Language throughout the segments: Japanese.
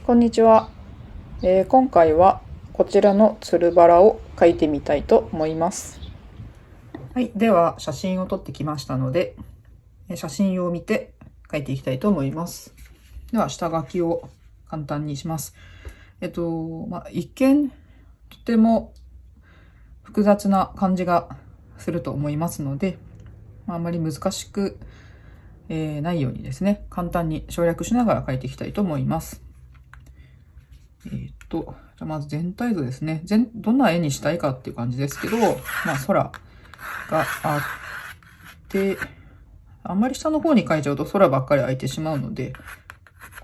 こんにちは。今回はこちらのつるバラを描いてみたいと思います。はい、では写真を撮ってきましたので、写真を見て描いていきたいと思います。では下書きを簡単にします。一見とても複雑な感じがすると思いますので、あんまり難しく、ないようにですね、簡単に省略しながら描いていきたいと思います。じゃあまず全体図ですね。どんな絵にしたいかっていう感じですけど、空があって、あんまり下の方に描いちゃうと空ばっかり空いてしまうので、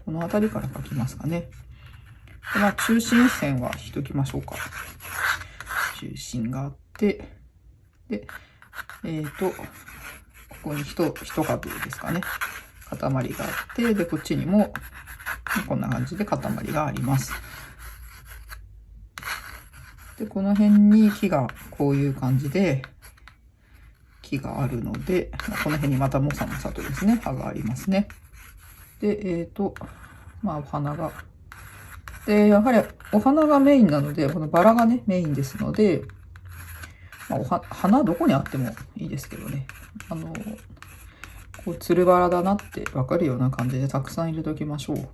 この辺りから描きますかね。で中心線は引いときましょうか。中心があって、で、ここに一株ですかね。塊があって、で、こっちにも、こんな感じで塊があります。で、この辺に木がこういう感じで、木があるので、この辺にまたもさもさとですね、葉がありますね。で、お花が。で、やはりお花がメインなので、このバラがね、メインですので、花どこにあってもいいですけどね。こう、つるバラだなってわかるような感じでたくさん入れておきましょう。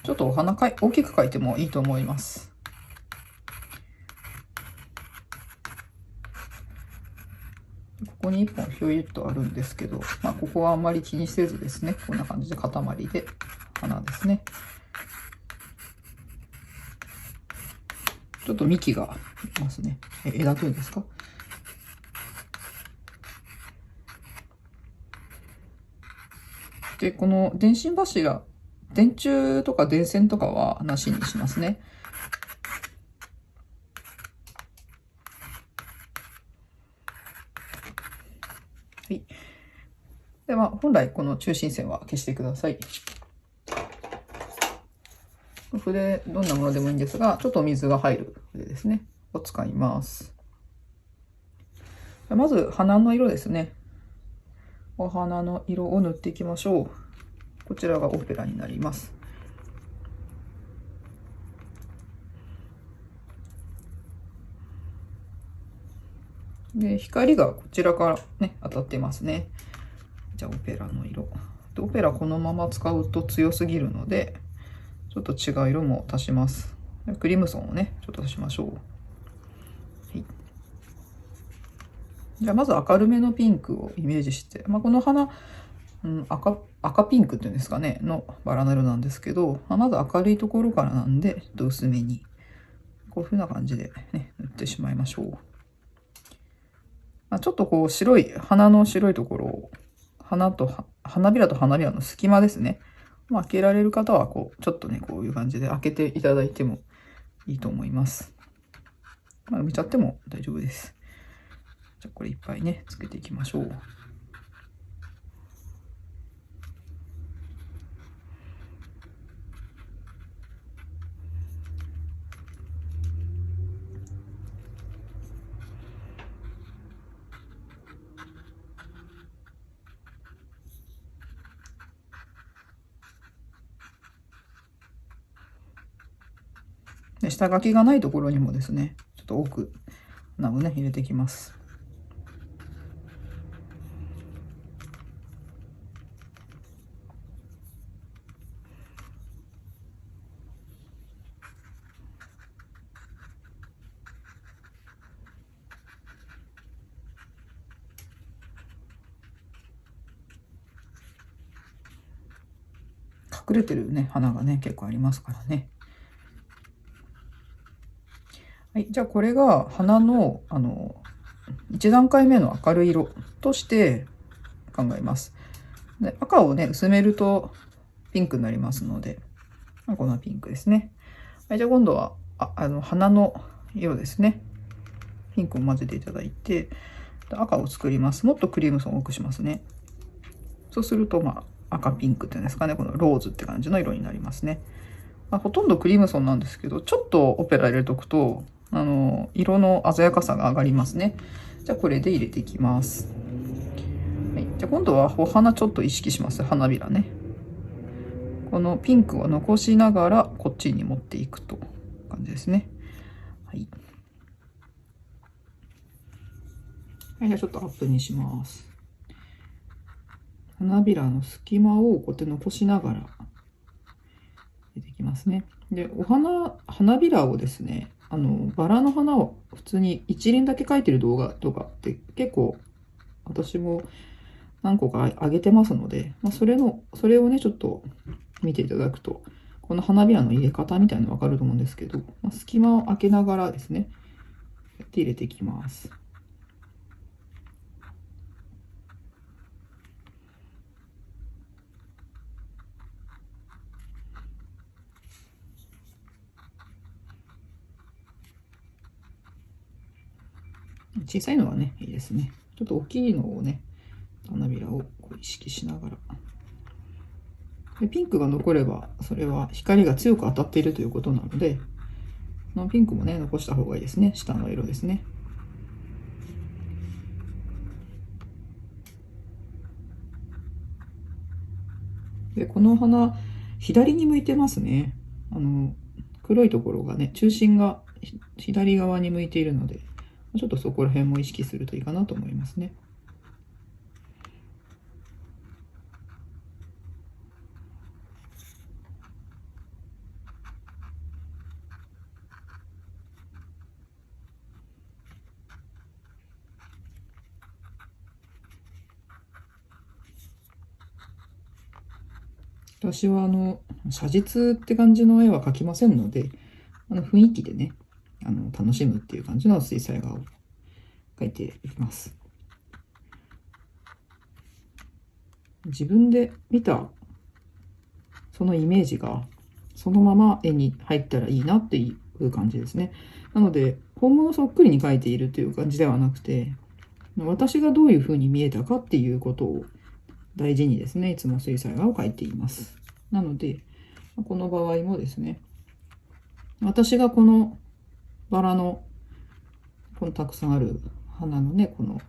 ちょっとお花大きく描いてもいいと思います。ここに1本ひょいっとあるんですけど、ここはあんまり気にせずですね、こんな感じで塊で花ですね。ちょっと幹がいますね。枝というんですか。で、この電信柱、電柱とか電線とかはなしにしますね。はい。では、本来この中心線は消してください。筆、どんなものでもいいんですが、ちょっと水が入る筆ですね。を使います。まず、花の色ですね。お花の色を塗っていきましょう。こちらがオペラになります。で、光がこちらからね、当たってますね。じゃあ、オペラの色。オペラこのまま使うと強すぎるので、ちょっと違う色も足します。クリムソンをね、ちょっと足しましょう。はい。じゃあ、まず明るめのピンクをイメージして、この花、赤ピンクっていうんですかね、のバラの色なんですけど、まず明るいところからなんで、ちょっと薄めに、こういう風な感じでね、塗ってしまいましょう。ちょっとこう花の白いところを、花びらと花びらの隙間ですね。開けられる方は、ちょっとね、こういう感じで開けていただいてもいいと思います。埋めちゃっても大丈夫です。じゃあこれいっぱいね、つけていきましょう。で、下書きがないところにもですね、ちょっと奥花をね、入れていきます。隠れてるね、花がね、結構ありますからね。はい、じゃあこれが花の、1段階目の明るい色として考えます。で、赤をね、薄めるとピンクになりますので、このピンクですね。はい、じゃあ今度は、花の色ですね。ピンクを混ぜていただいて、赤を作ります。もっとクリーム層を多くしますね。そうすると、赤ピンクっていうんですかね、このローズって感じの色になりますね。ほとんどクリームソンなんですけど、ちょっとオペラ入れとくと、色の鮮やかさが上がりますね。じゃあこれで入れていきます。はい。じゃあ今度はお花ちょっと意識します。花びらね。このピンクを残しながらこっちに持っていくという感じですね。はい。はい、じゃあちょっとアップにします。花びらの隙間をこうやって残しながら出てきますね。で、花びらをですね、バラの花を普通に一輪だけ描いてる動画とかって結構私も何個か上げてますので、それをね、ちょっと見ていただくと、この花びらの入れ方みたいなのわかると思うんですけど、隙間を空けながらですね、やって入れていきます。小さいのはね、いいですね。ちょっと大きいのをね、花びらをこう意識しながら。でピンクが残れば、それは光が強く当たっているということなので、このピンクもね、残した方がいいですね。下の色ですね。で、この花、左に向いてますね。黒いところがね、中心が左側に向いているので、ちょっとそこら辺も意識するといいかなと思いますね。私は写実って感じの絵は描きませんので、雰囲気でね、楽しむっていう感じの水彩画を描いていきます。自分で見たそのイメージがそのまま絵に入ったらいいなっていう感じですね。なので、本物そっくりに描いているという感じではなくて、私がどういう風に見えたかっていうことを大事にですね、いつも水彩画を描いています。なので、この場合もですね、私がこのバラの、このたくさんある花のね、この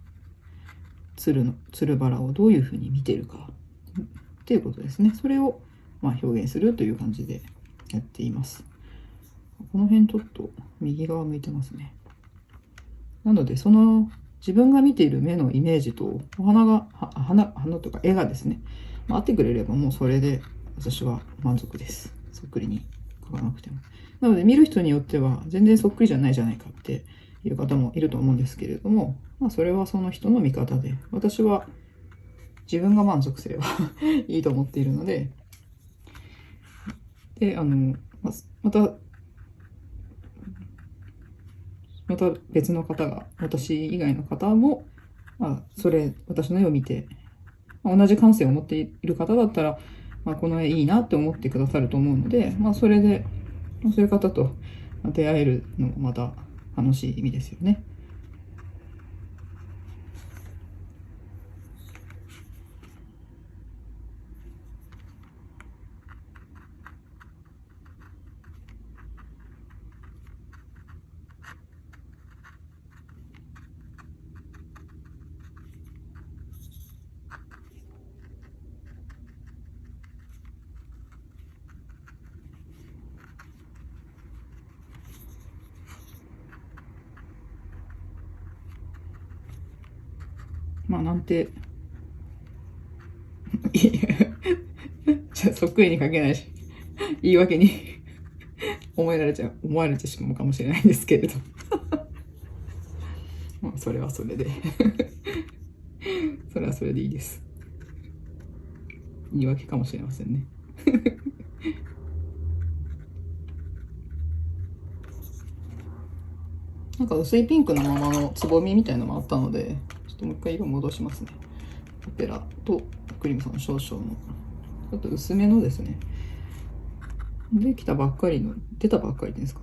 つるバラをどういう風に見てるかっていうことですね。それを表現するという感じでやっています。この辺ちょっと右側向いてますね。なので、その自分が見ている目のイメージとお花が、花とか絵がですね、合ってくれればもうそれで私は満足です。そっくりに描かなくても。なので見る人によっては全然そっくりじゃないじゃないかっていう方もいると思うんですけれども、それはその人の見方で、私は自分が満足すればいいと思っているので、で、また別の方が、私以外の方も、私の絵を見て、同じ感性を持っている方だったら、この絵いいなって思ってくださると思うので、それで、そういう方と出会えるのもまた楽しい意味ですよね。なんて、じゃそっくりに描けないし、言い訳に思われてしまうかもしれないんですけれど。それはそれでそれはそれでいいです。言い訳かもしれませんね。なんか薄いピンクのままのつぼみみたいなのもあったので、ちょっともう一回色戻しますね。オペラとクリムさん少々の、ちょっと薄めのですね。出たばっかりですか。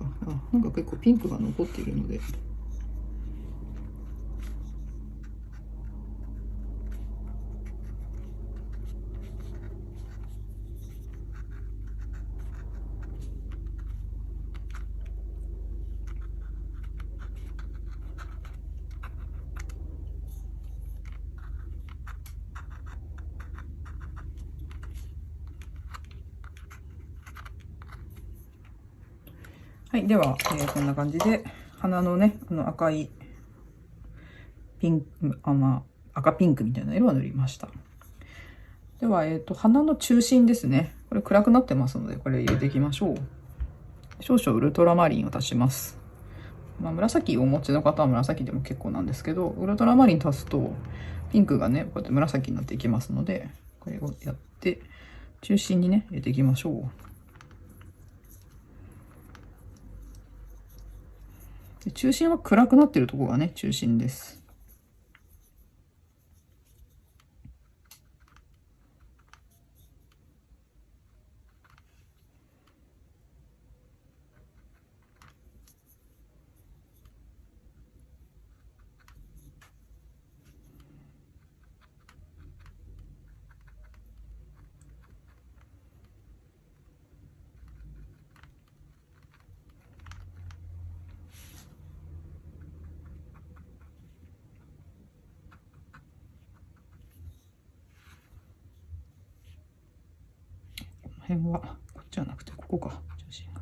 なんか結構ピンクが残っているので。はい。では、こんな感じで、鼻のね、赤いピンク、赤ピンクみたいな色は塗りました。では、鼻の中心ですね。これ暗くなってますので、これ入れていきましょう。少々ウルトラマリンを足します。紫をお持ちの方は紫でも結構なんですけど、ウルトラマリン足すと、ピンクがね、こうやって紫になっていきますので、これをやって、中心にね、入れていきましょう。で中心は暗くなってるところがね、中心です。この辺は、こっちじゃなくて、ここか、中心が。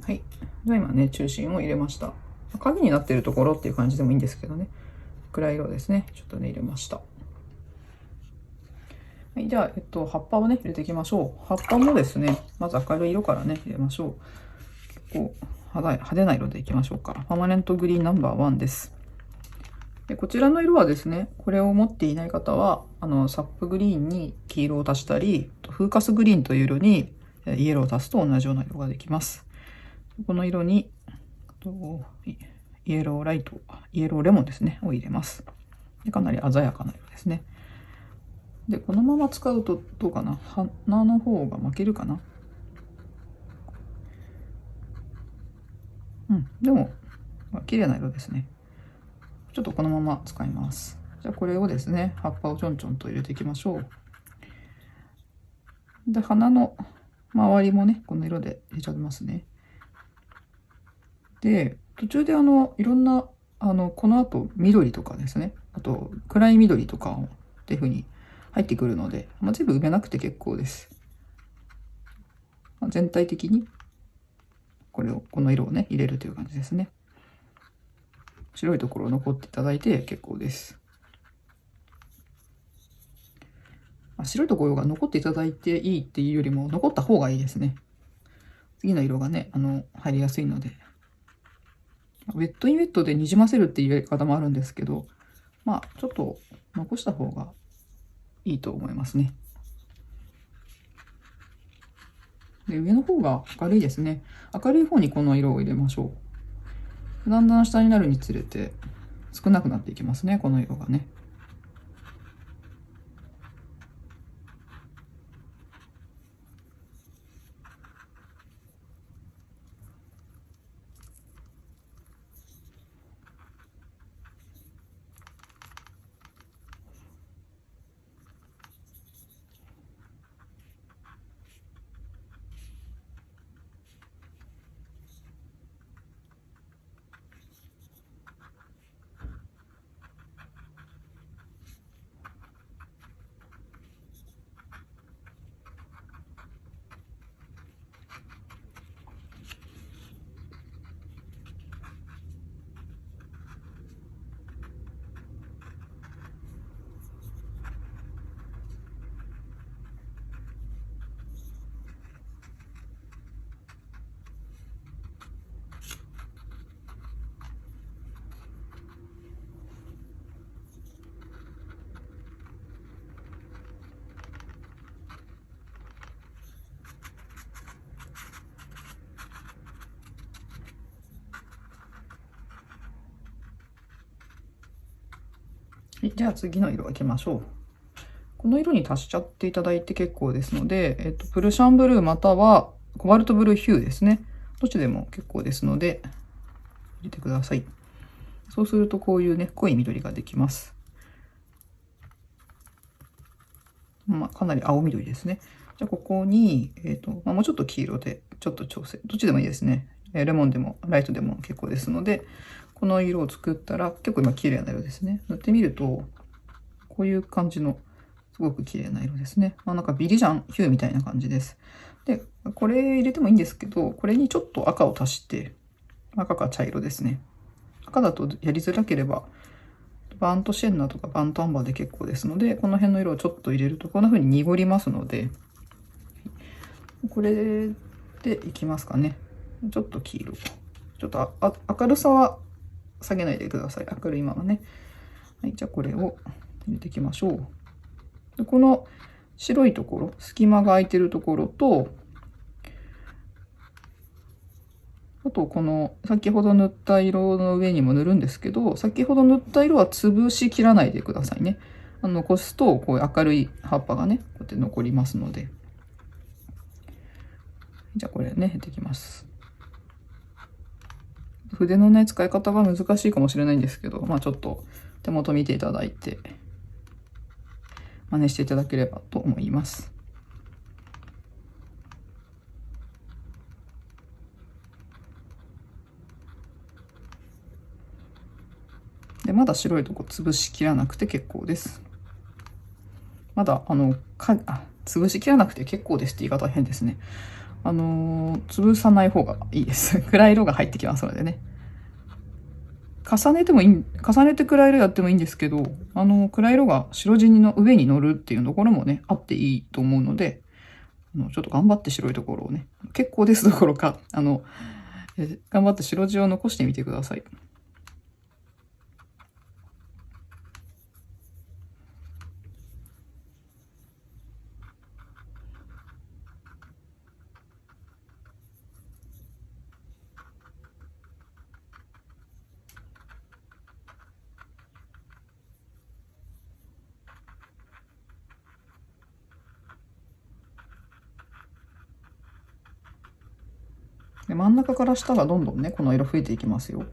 はい。では今ね、中心を入れました。影になっているところっていう感じでもいいんですけどね。暗い色ですね。ちょっとね、入れました。はい。じゃあ、葉っぱをね、入れていきましょう。葉っぱもですね、まず明るい色からね、入れましょう。結構派手な色でいきましょうか。パーマネントグリーンナンバー1です。でこちらの色はですね、これを持っていない方は、サップグリーンに黄色を足したり、フーカスグリーンという色にイエローを足すと同じような色ができます。この色に、イエローライト、イエローレモンですね、を入れます。でかなり鮮やかな色ですね。で、このまま使うとどうかな、花の方が負けるかな。でも、綺麗な色ですね。ちょっとこのまま使います。じゃあこれをですね、葉っぱをちょんちょんと入れていきましょう。で、花の周りもね、この色で入れちゃいますね。で、途中でいろんな、この後緑とかですね、あと暗い緑とかっていう風に入ってくるので、全部埋めなくて結構です。全体的にこの色をね、入れるという感じですね。白いところを残っていただいて結構です。白いところが残っていただいていいっていうよりも残った方がいいですね。次の色がね、入りやすいので。ウェットインウェットでにじませるっていうやり方もあるんですけど、ちょっと残した方がいいと思いますね。で、上の方が明るいですね。明るい方にこの色を入れましょう。だんだん下になるにつれて少なくなっていきますね、この色がね。はい、じゃあ次の色いきましょう。この色に足しちゃっていただいて結構ですので、プルシャンブルーまたはコバルトブルーヒューですね。どっちでも結構ですので入れてください。そうするとこういうね、濃い緑ができます。かなり青緑ですね。じゃあここに、もうちょっと黄色でちょっと調整、どっちでもいいですね。レモンでもライトでも結構ですので、この色を作ったら結構今綺麗な色ですね。塗ってみると、こういう感じのすごく綺麗な色ですね。なんかビリジャンヒューみたいな感じです。で、これ入れてもいいんですけど、これにちょっと赤を足して、赤か茶色ですね。赤だとやりづらければ、バーントシェンナとかバーントアンバーで結構ですので、この辺の色をちょっと入れるとこんな風に濁りますので、これでいきますかね。ちょっと黄色。ちょっと明るさは下げないでください。明るいままね。はい、じゃあこれを入れていきましょう。でこの白いところ、隙間が空いてるところと、あとこの先ほど塗った色の上にも塗るんですけど、先ほど塗った色は潰しきらないでくださいね。残すとこういう明るい葉っぱがね、こうやって残りますので。じゃあこれね、できます。筆のね、使い方が難しいかもしれないんですけど、ちょっと手元見ていただいて、真似していただければと思います。で、まだ白いとこ潰しきらなくて結構です。まだ、潰しきらなくて結構ですって言い方は変ですね。潰さない方がいいです。暗い色が入ってきますのでね。重ねて暗い色やってもいいんですけど、暗い色が白地の上に乗るっていうところもね、あっていいと思うので、ちょっと頑張って白いところをね、結構ですどころか、頑張って白地を残してみてください。で、真ん中から下がどんどんね、この色増えていきますよ。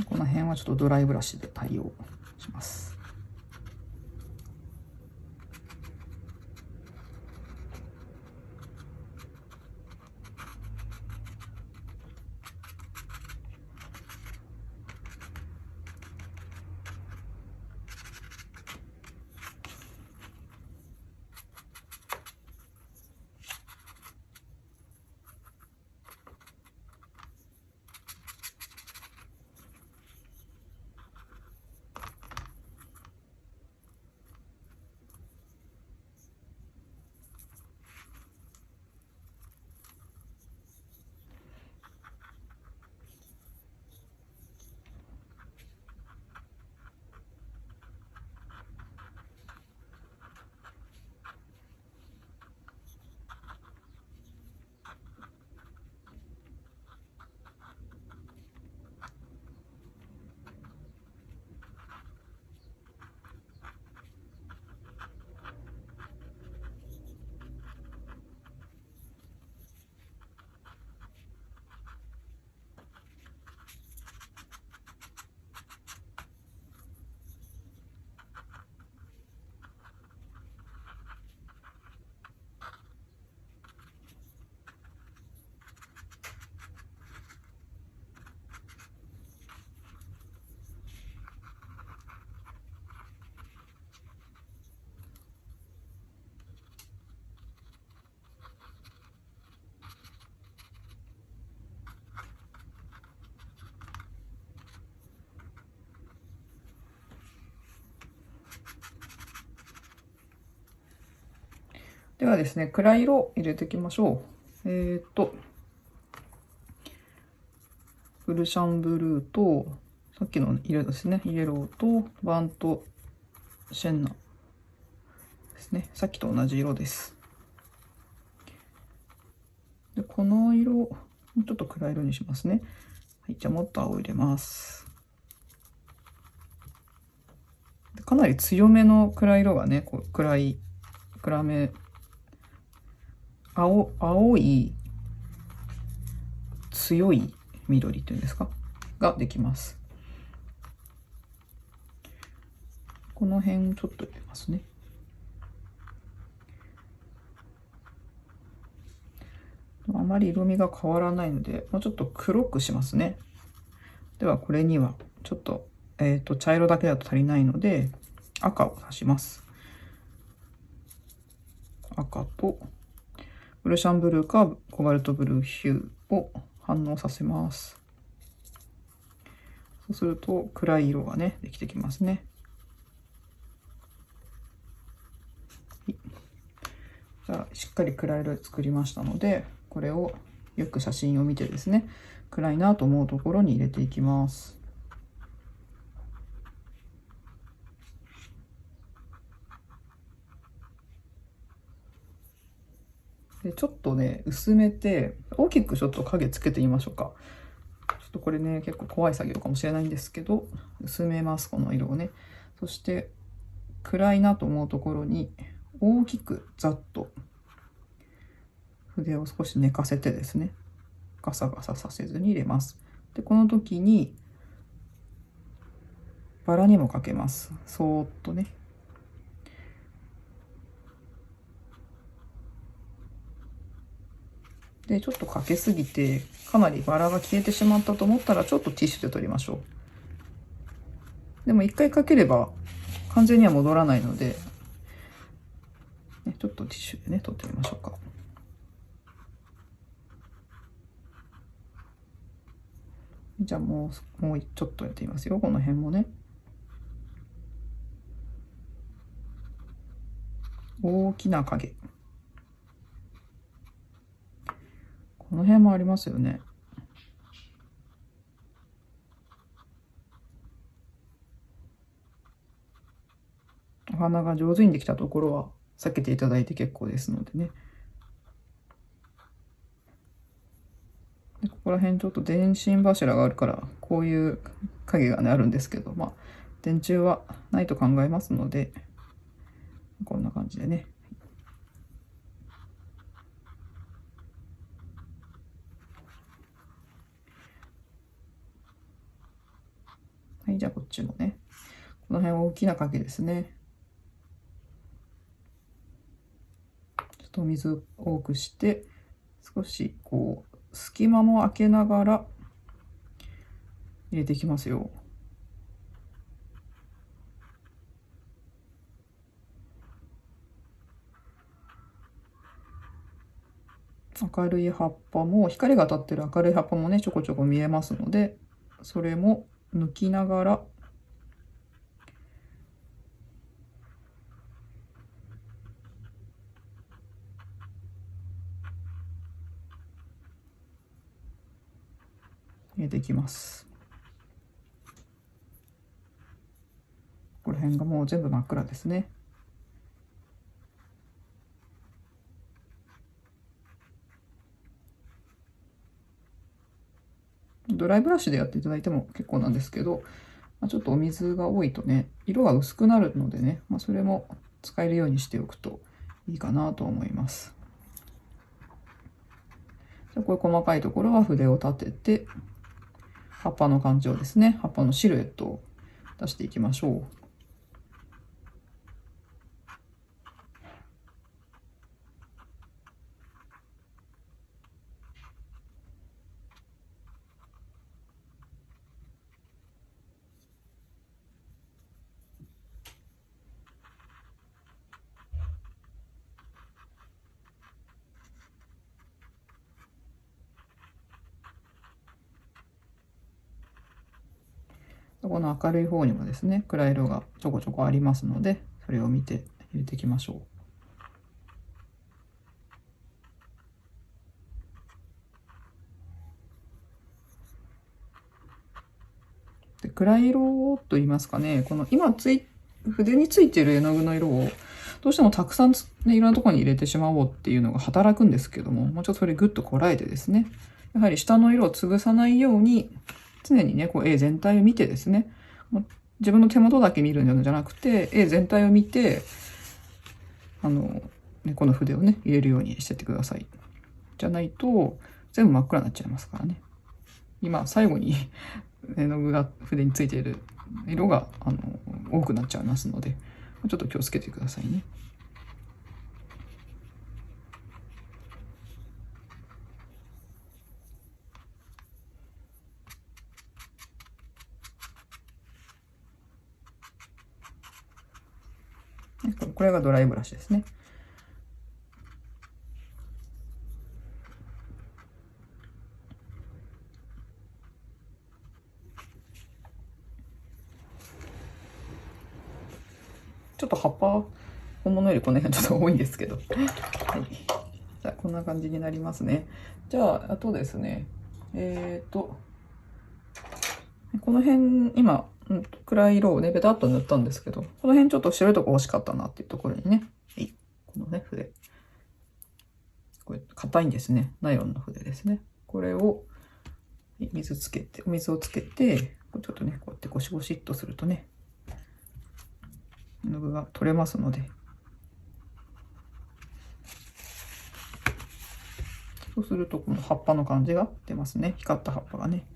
この辺はちょっとドライブラシで対応します。ではですね、暗い色を入れていきましょう。ブルシャンブルーと、さっきの色ですね、イエローとバントシェンナですね。さっきと同じ色です。で、この色、もうちょっと暗い色にしますね。はい、じゃあもっと青入れます。かなり強めの暗い色がね、こう暗め、青い、強い緑っていうんですかができます。この辺ちょっと入れますね。あまり色味が変わらないので、もうちょっと黒くしますね。ではこれにはちょっと、茶色だけだと足りないので、赤を足します。赤とブルシャンブルーかコバルトブルーヒューを反応させます。そうすると暗い色がね、できてきますね。はい、じゃあしっかり暗い色作りましたので、これをよく写真を見てですね、暗いなと思うところに入れていきます。でちょっとね、薄めて大きくちょっと影つけてみましょうか。ちょっとこれね、結構怖い作業かもしれないんですけど、薄めます、この色をね。そして暗いなと思うところに大きくざっと筆を少し寝かせてですね、ガサガサさせずに入れます。でこの時にバラにもかけます。そーっとね。でちょっとかけすぎてかなりバラが消えてしまったと思ったら、ちょっとティッシュで取りましょう。でも一回かければ完全には戻らないので、ね、ちょっとティッシュでね取ってみましょうか。じゃあもうちょっとやってみますよ。この辺もね。大きな影。この辺もありますよね。お花が上手にできたところは避けていただいて結構ですのでね。でここら辺ちょっと電信柱があるからこういう影がねあるんですけど、まあ電柱はないと考えますので、こんな感じでね。はい、じゃあこっちもね。この辺は大きな影ですね。ちょっとお水を多くして、少しこう隙間も開けながら入れていきますよ。明るい葉っぱも、光が当たってる明るい葉っぱもね、ちょこちょこ見えますので、それも抜きながら入れていきます。ここら辺がもう全部真っ暗ですね。ドライブラシでやっていただいても結構なんですけど、ちょっとお水が多いとね、色が薄くなるのでね、それも使えるようにしておくといいかなと思います。じゃあこれ細かいところは筆を立てて、葉っぱの感じをですね、葉っぱのシルエットを出していきましょう。この明るい方にもですね、暗い色がちょこちょこありますので、それを見て入れていきましょう。で暗い色と言いますかね、この今筆についている絵の具の色をどうしてもたくさんね、いろんなところに入れてしまおうっていうのが働くんですけども、もうちょっとそれぐっとこらえてですね、やはり下の色を潰さないように、常にね、こう絵全体を見てですね、自分の手元だけ見るんじゃなくて、絵全体を見て、ね、この筆をね、入れるようにしてってください。じゃないと、全部真っ暗になっちゃいますからね。今、最後に絵の具が筆についている色が、多くなっちゃいますので、ちょっと気をつけてくださいね。これがドライブラシですね。ちょっと葉っぱ、本物よりこの辺ちょっと多いんですけど。はい。じゃあ、こんな感じになりますね。じゃあ、あとですね。この辺、今、暗い色をね、ベタっと塗ったんですけど、この辺ちょっと白いとこ欲しかったなっていうところにね、はい。このね、筆。これ、硬いんですね。ナイロンの筆ですね。これを、お水をつけて、ちょっとね、こうやってゴシゴシっとするとね、絵の具が取れますので、そうするとこの葉っぱの感じが出ますね。光った葉っぱがね。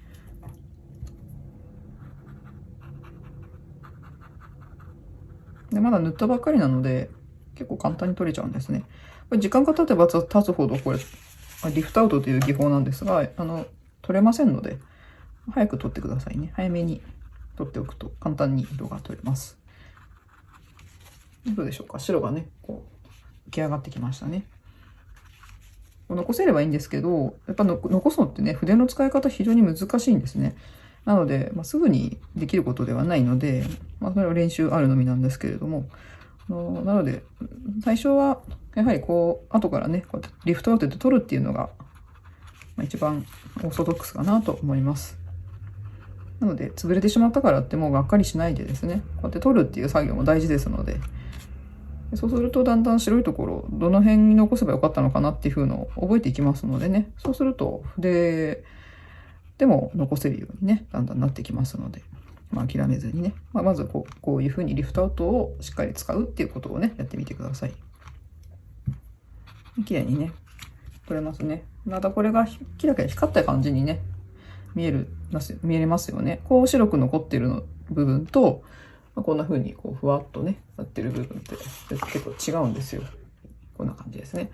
でまだ塗ったばっかりなので結構簡単に取れちゃうんですね。これ時間が経てば経つほどこれリフトアウトという技法なんですが取れませんので早く取ってくださいね。早めに取っておくと簡単に色が取れます。どうでしょうか。白がねこう浮き上がってきましたね。残せればいいんですけど、やっぱ残すのってね、筆の使い方非常に難しいんですね。なので、すぐにできることではないので、それは練習あるのみなんですけれども、なので、最初は、やはりこう、後からね、こうやってリフトアウトで取るっていうのが、一番オーソドックスかなと思います。なので、潰れてしまったからってもうがっかりしないでですね、こうやって取るっていう作業も大事ですので、そうするとだんだん白いところ、どの辺に残せばよかったのかなっていう風のを覚えていきますのでね、そうすると筆でも残せるようにね、だんだんなってきますので、諦めずにね、まずこういう風にリフトアウトをしっかり使うっていうことをね、やってみてください。綺麗にね、取れますね。またこれがキラキラ光った感じにね、見えますよね。こう白く残ってる部分と、こんな風にこうふわっとね、なってる部分って結構違うんですよ。こんな感じですね。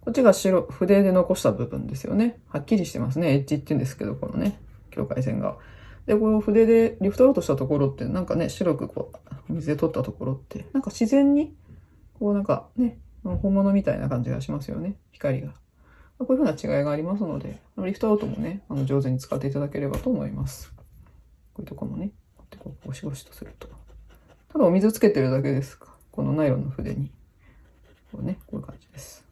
こっちが筆で残した部分ですよね。はっきりしてますね。エッジって言うんですけど、このね、境界線が。で、この筆でリフトアウトしたところって、なんかね、白くこう、水で取ったところって、なんか自然に、こうなんかね、本物みたいな感じがしますよね。光が。こういう風な違いがありますので、リフトアウトもね、上手に使っていただければと思います。こういうとこもね、こうゴシゴシとすると。ただお水つけてるだけですか。このナイロンの筆に。こうね、こういう感じです。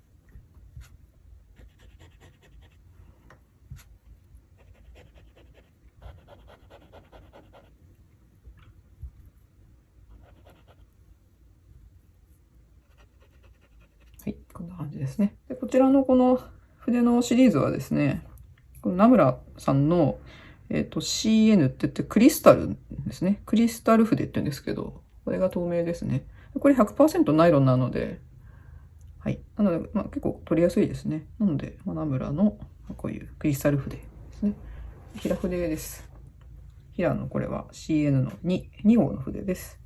はい、こんな感じですね。でこちらのこの筆のシリーズはですね、このナムラさんの、CN って言ってクリスタルですね。クリスタル筆って言うんですけど、これが透明ですね。これ 100% ナイロンなので、はい。なので、結構取りやすいですね。なので、ナムラのこういうクリスタル筆ですね。平筆です。平のこれは CN の2号の筆です。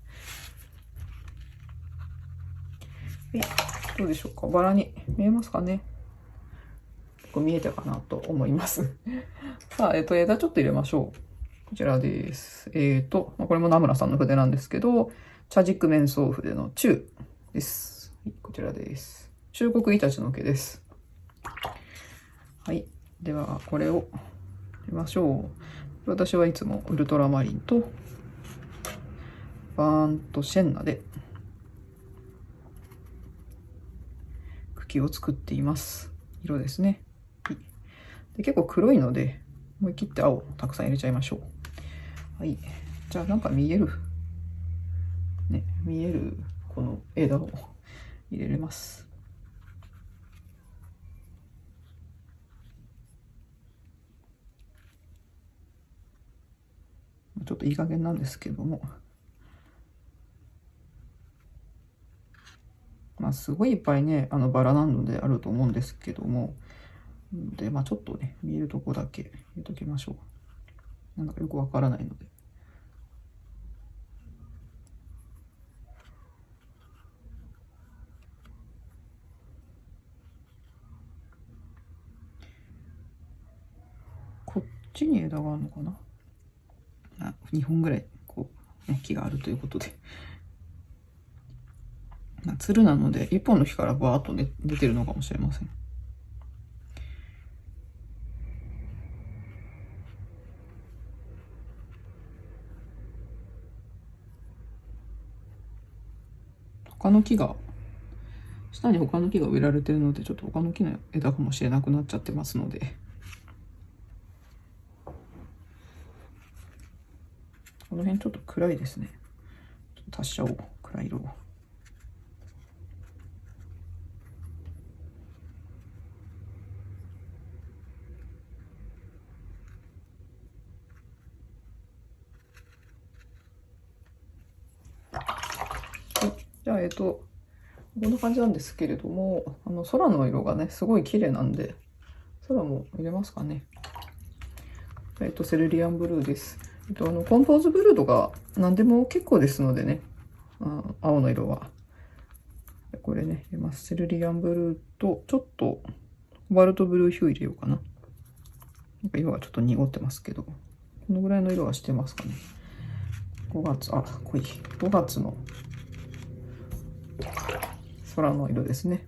はい。どうでしょうか。バラに見えますかね。結構見えたかなと思います。さあ、枝ちょっと入れましょう。こちらです。これもナムラさんの筆なんですけど、茶軸面相筆の中です。はい、こちらです。中国イタチの毛です。はい。では、これを入れましょう。私はいつもウルトラマリンと、バーンとシェンナで、茎を作っています。色ですね。はい、で結構黒いので、思い切って青をたくさん入れちゃいましょう。はい。じゃあなんか見えるね、見えるこの枝を入れれます。ちょっといい加減なんですけども、まあすごいいっぱいね、バラなのであると思うんですけども、で、まあちょっとね、見えるとこだけ入れときましょう。なんだかよくわからないので。こっちに枝があるのかな。2本ぐらいこう、ね、木があるということで、つるなので1本の木からバーっと、ね、出てるのかもしれません。他の木が下に他の木が植えられてるので、ちょっと他の木の枝かもしれなくなっちゃってますので、この辺ちょっと暗いですね。ちょっと足しちゃおう、暗い色を。じゃあこんな感じなんですけれども、空の色がねすごい綺麗なんで、空も入れますかね。セルリアンブルーです。コンポーズブルーとか何でも結構ですのでね、青の色はこれね入れます。セルリアンブルーとちょっとコバルトブルーヒュー入れようかな。なんか色がちょっと濁ってますけど、このぐらいの色はしてますかね。5月、濃い。5月の空の色ですね。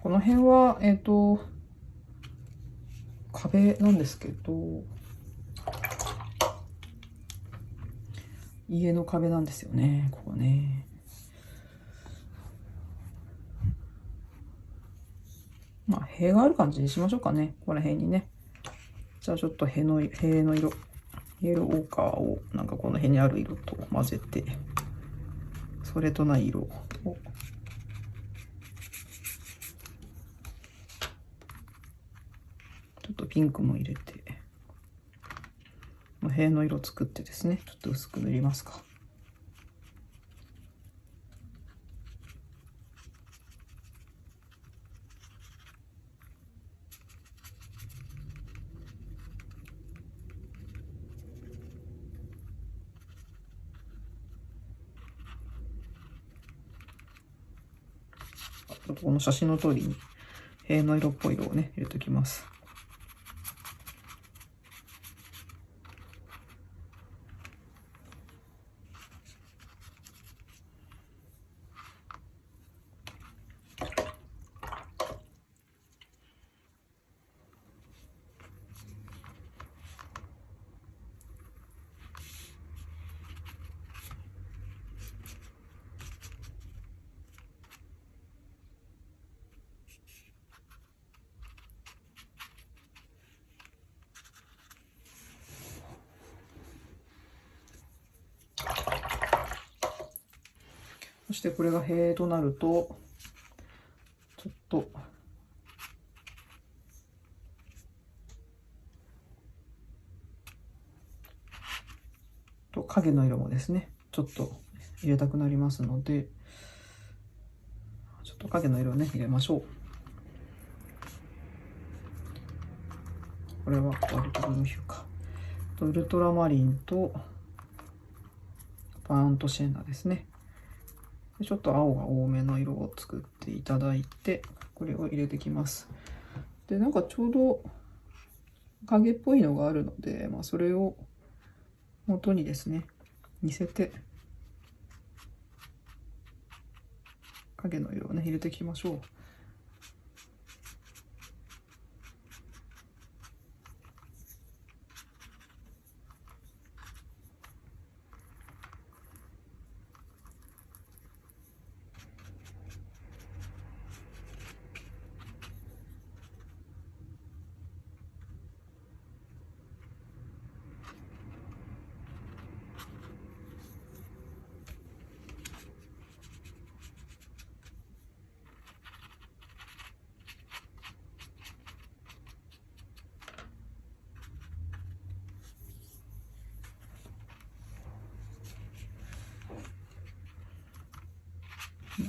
この辺は壁なんですけど、家の壁なんですよね、ここね。まあ塀がある感じにしましょうかね、この辺にね。じゃあちょっと塀の色、イエローオーカーをなんかこの辺にある色と混ぜて、それとない色をちょっとピンクも入れて、塀の色作ってですね、ちょっと薄く塗りますか。ちょっとこの写真の通りに塀の色っぽい色をね、入れておきます。そしてこれが塀となると、ちょっと影の色もですね、ちょっと入れたくなりますので、ちょっと影の色をね、入れましょう。これはワルトブルーヒューか。ウルトラマリンとバーントシェンナですね。ちょっと青が多めの色を作っていただいて、これを入れてきます。で、なんかちょうど影っぽいのがあるので、それを元にですね、似せて、影の色をね、入れていきましょう。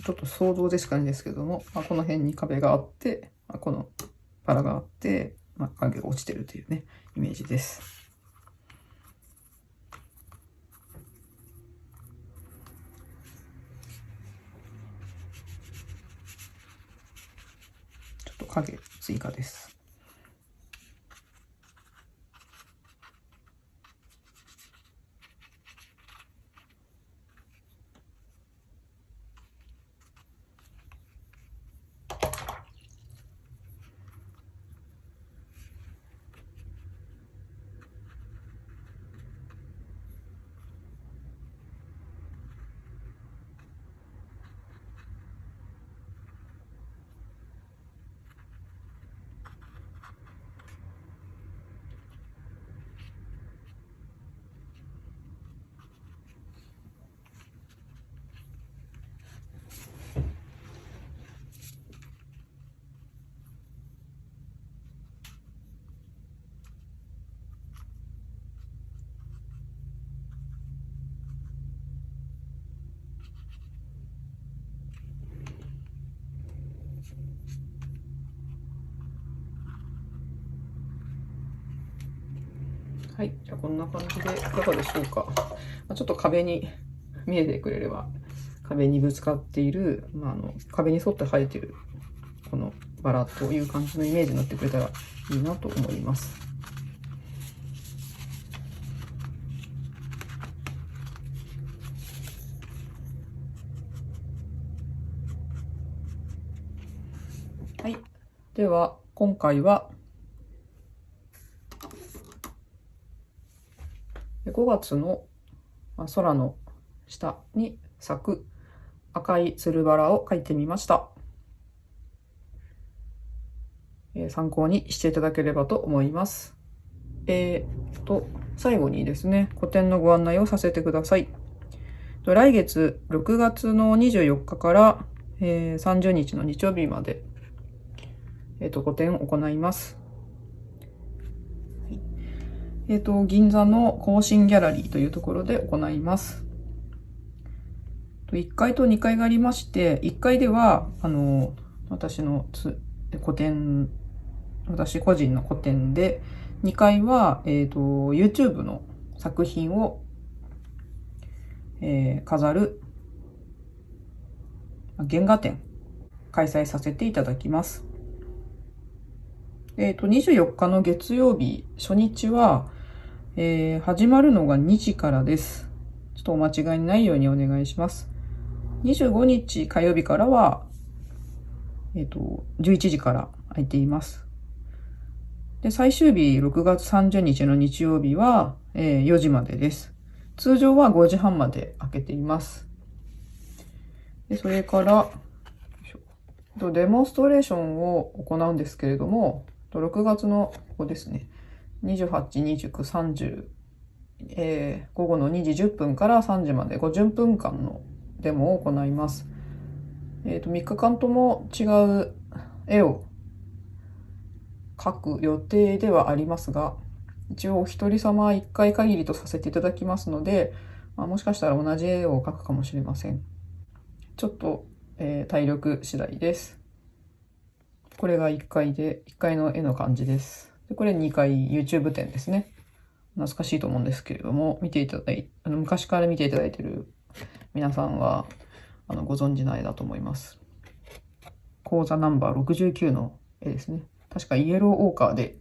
ちょっと想像でしかないんですけども、この辺に壁があって、このバラがあって、影が落ちてるというね、イメージです。ちょっと影追加です。はい。じゃあこんな感じでいかがでしょうか。ちょっと壁に見えてくれれば、壁にぶつかっている、壁に沿って生えてる、このバラという感じのイメージになってくれたらいいなと思います。はい。では、今回は、5月の空の下に咲く赤いつるバラを描いてみました。参考にしていただければと思います。最後にですね、個展のご案内をさせてください。来月6月の24日から、30日の日曜日まで、個展を行います。銀座の更新ギャラリーというところで行います。1階と2階がありまして、1階では、私の個展、私個人の個展で、2階は、YouTube の作品を、飾る原画展開催させていただきます。24日の月曜日、初日は、始まるのが2時からです。ちょっとお間違いないようにお願いします。25日火曜日からは、11時から空いています。で、最終日、6月30日の日曜日は、4時までです。通常は5時半まで開けています。で、それから、デモンストレーションを行うんですけれども、6月のここですね、28、29、30、午後の2時10分から3時まで50分間のデモを行います。3日間とも違う絵を描く予定ではありますが、一応お一人様1回限りとさせていただきますので、もしかしたら同じ絵を描くかもしれません。ちょっと、体力次第です。これが1回で、1回の絵の感じです。でこれ2回 YouTube 展ですね。懐かしいと思うんですけれども、昔から見ていただいている皆さんは、ご存知の絵だと思います。講座ナンバー69の絵ですね。確かイエローオーカーで、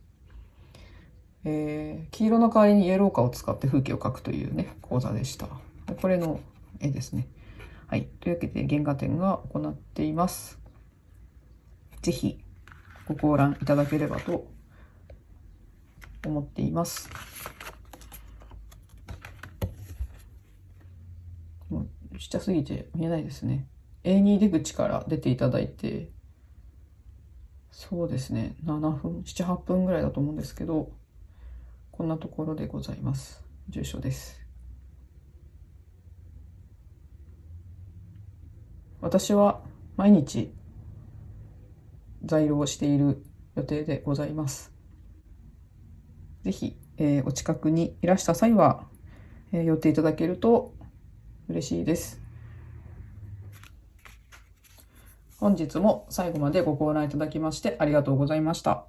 黄色の代わりにイエローカーを使って風景を描くというね、講座でした。これの絵ですね。はい。というわけで、原画展が行っています。ぜひ、ご観覧いただければと思っています。もうちっちゃすぎて見えないですね。A2 出口から出ていただいて、そうですね、7分、7、8分ぐらいだと思うんですけど、こんなところでございます。住所です。私は毎日在廊をしている予定でございます。ぜひ、お近くにいらした際は、寄っていただけると嬉しいです。本日も最後までご観覧いただきましてありがとうございました。